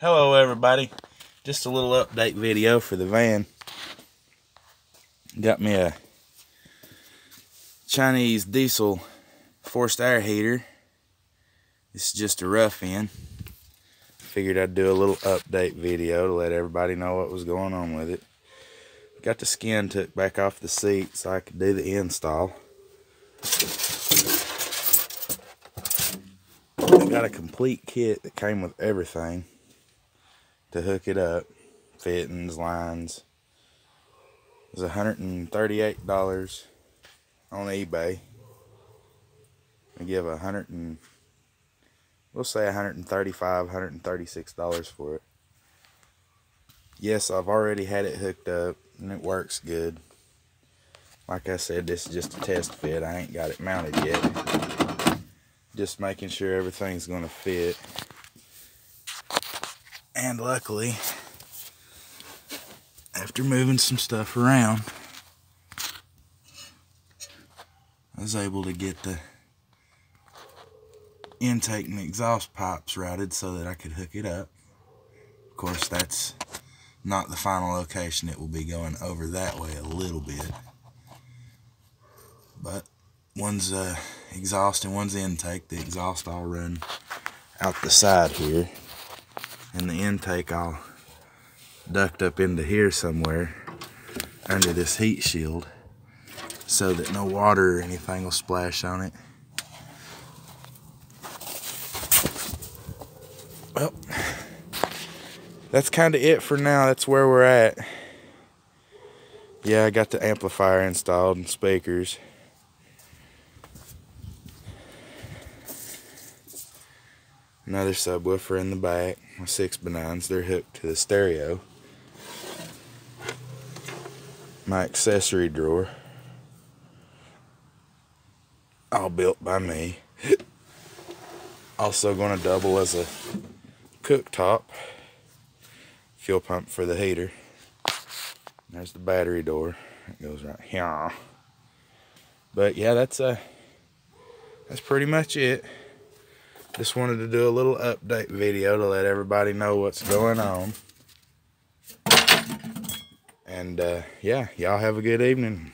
Hello everybody, just a little update video for the van. Got me a Chinese diesel forced air heater. This is just a rough end. Figured I'd do a little update video to let everybody know what was going on with it. Got the skin took back off the seat so I could do the install. I got a complete kit that came with everything to hook it up, fittings, lines. It was $138 on eBay. I give we'll say $135, $136 for it. Yes, I've already had it hooked up and it works good. Like I said, this is just a test fit. I ain't got it mounted yet. Just making sure everything's gonna fit. And luckily, after moving some stuff around, I was able to get the intake and exhaust pipes routed so that I could hook it up. Of course, that's not the final location. It will be going over that way a little bit. But one's exhaust and one's intake. The exhaust I'll run out the side here, and the intake I'll duct up into here somewhere under this heat shield so that no water or anything will splash on it. Well, that's kind of it for now. That's where we're at. Yeah, I got the amplifier installed and speakers. Another subwoofer in the back. My 6x9s, they're hooked to the stereo. My accessory drawer, all built by me. Also going to double as a cooktop. Fuel pump for the heater. There's the battery door. It goes right here. But yeah, that's pretty much it. Just wanted to do a little update video to let everybody know what's going on. And yeah, y'all have a good evening.